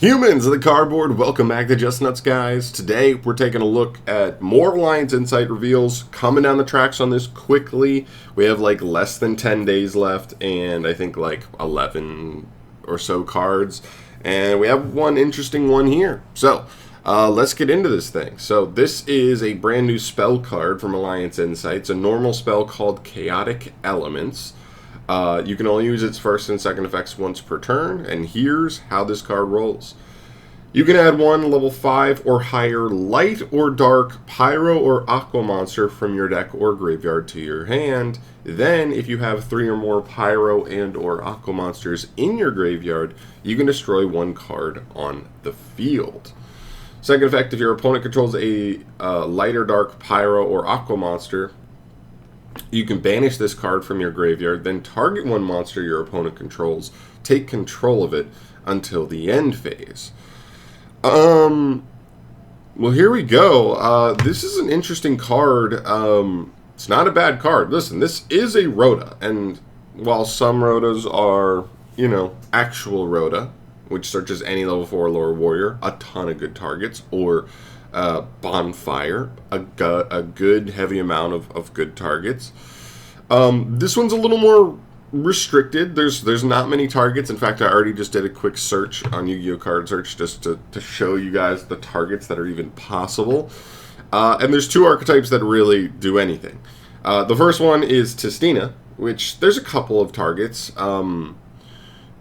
Humans of the cardboard, welcome back to Just Nuts, guys. Today we're taking a look at more Alliance Insight reveals, coming down the tracks on this quickly. We have like less than 10 days left, and I think like 11 or so cards. And we have one interesting one here. So let's get into this thing. So this is a brand new spell card from Alliance Insight. It's a normal spell called Chaotic Elements. You can only use its first and second effects once per turn, and here's how this card rolls. You can add one level 5 or higher light or dark pyro or aqua monster from your deck or graveyard to your hand. Then, if you have 3 or more pyro and or aqua monsters in your graveyard, you can destroy one card on the field. Second effect, if your opponent controls a light or dark pyro or aqua monster, you can banish this card from your graveyard, then target one monster your opponent controls, take control of it until the end phase. Well, here we go. This is an interesting card. It's not a bad card. Listen, this is a Rhoda, and while some Rhodas are, actual Rhoda, which searches any level 4 or lower warrior, a ton of good targets, or Bonfire, a good heavy amount of good targets. This one's a little more restricted. There's not many targets. In fact, I already just did a quick search on Yu-Gi-Oh! Card Search just to show you guys the targets that are even possible. And there's 2 archetypes that really do anything. The first one is Tistina, which there's a couple of targets.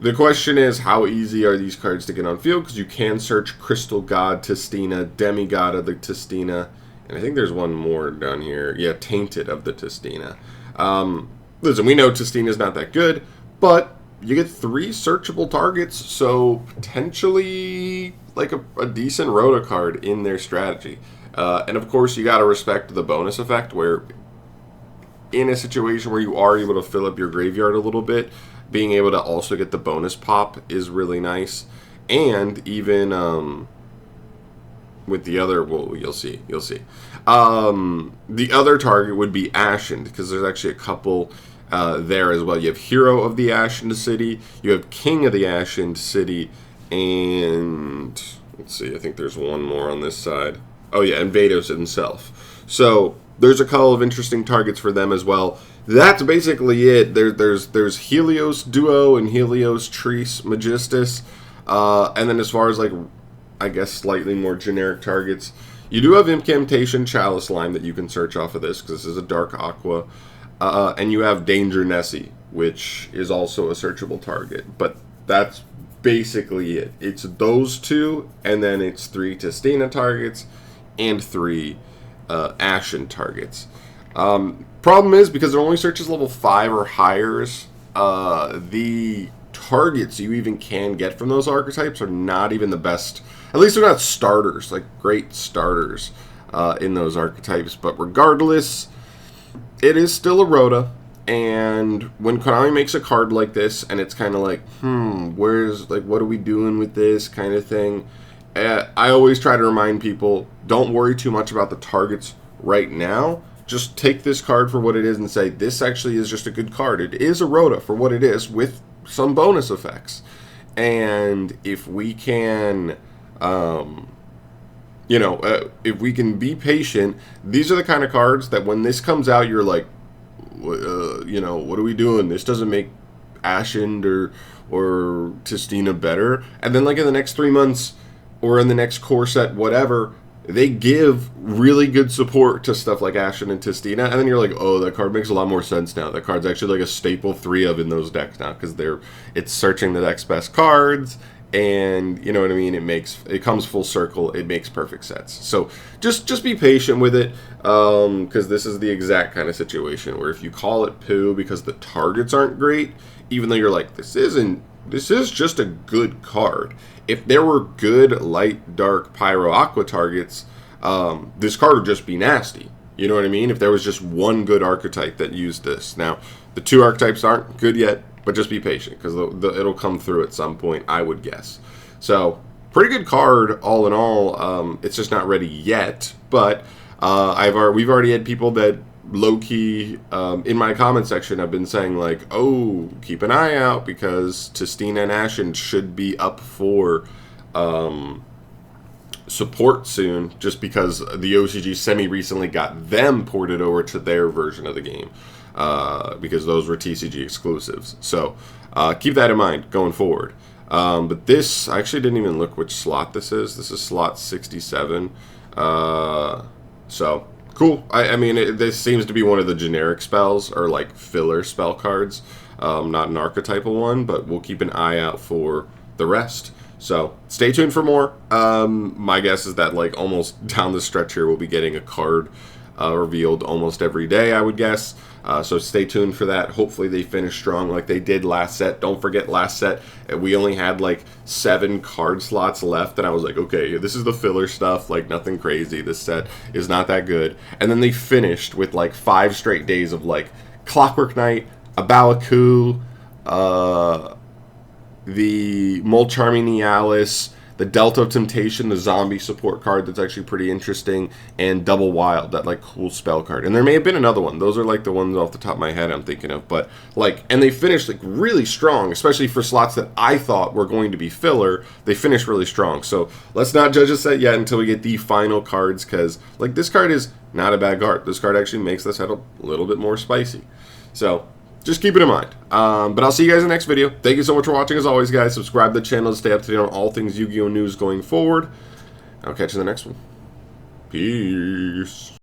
The question is, how easy are these cards to get on field? Because you can search Crystal God Tistina, Demigod of the Tistina, and I think there's one more down here. Yeah, Tainted of the Tistina. Listen, we know Tistina's not that good, but you get 3 searchable targets, so potentially like a decent Rhoda card in their strategy. And of course, you got to respect the bonus effect, where in a situation where you are able to fill up your graveyard a little bit, being able to also get the bonus pop is really nice. And even with the other, well, you'll see. The other target would be Ashened, because there's actually a couple there as well. You have Hero of the Ashened City, you have King of the Ashened City, and let's see, I think there's one more on this side. Oh yeah, and Vados himself. So there's a couple of interesting targets for them as well. That's basically it. There's Helios Duo and Helios Trees Magistus. And then as far as, like, I guess slightly more generic targets, you do have Incantation Chalice Lime that you can search off of this, because this is a Dark Aqua. And you have Danger Nessie, which is also a searchable target. But that's basically it. It's those 2, and then it's 3 Tistina targets and 3 Ashen targets. Problem is, because it only searches level 5 or higher, the targets you even can get from those archetypes are not even the best. At least they're not starters, like great starters in those archetypes. But regardless, it is still a Rhoda. And when Konami makes a card like this, and it's kind of like, what are we doing with this kind of thing? I always try to remind people, don't worry too much about the targets right now. Just take this card for what it is and say, this actually is just a good card. It is a Rhoda for what it is, with some bonus effects. And if we can, if we can be patient, these are the kind of cards that when this comes out, you're like, what are we doing? This doesn't make Ashened or Tistina better. And then, like, in the next 3 months, or in the next core set, whatever, they give really good support to stuff like Ashen and Tistina, and then you're like, oh, that card makes a lot more sense now. That card's actually like a staple 3 of in those decks now, because it's searching the deck's best cards, and you know what I mean. It comes full circle. It makes perfect sense. So just be patient with it, because this is the exact kind of situation where if you call it poo because the targets aren't great, even though you're like, this is just a good card. If there were good light, dark, pyro, aqua targets, this card would just be nasty. You know what I mean? If there was just one good archetype that used this. Now, the 2 archetypes aren't good yet, but just be patient, because it'll come through at some point, I would guess. So, pretty good card, all in all. It's just not ready yet, but we've already had people that low-key, in my comment section, I've been saying, like, oh, keep an eye out, because Tistina and Ashen should be up for support soon, just because the OCG Semi recently got them ported over to their version of the game, because those were TCG exclusives. So keep that in mind going forward. But this, I actually didn't even look which slot this is. This is slot 67. So cool. I mean, this seems to be one of the generic spells, or like filler spell cards, not an archetypal one, but we'll keep an eye out for the rest. So stay tuned for more. My guess is that like almost down the stretch here, we'll be getting a card revealed almost every day, I would guess. So stay tuned for that. Hopefully they finish strong like they did last set. Don't forget, last set we only had like 7 card slots left, and I was like, okay, this is the filler stuff, like nothing crazy. This set is not that good. And then they finished with like 5 straight days of like Clockwork Knight, Abawaku, the Molcharming Nialis, the Delta of Temptation, the zombie support card that's actually pretty interesting, and Double Wild, that like cool spell card. And there may have been another one. Those are like the ones off the top of my head I'm thinking of. But like, and they finished like really strong, especially for slots that I thought were going to be filler. They finished really strong. So let's not judge a set yet until we get the final cards, because like this card is not a bad card. This card actually makes the set a little bit more spicy. So just keep it in mind. But I'll see you guys in the next video. Thank you so much for watching. As always, guys, subscribe to the channel to stay up to date on all things Yu-Gi-Oh! News going forward. I'll catch you in the next one. Peace.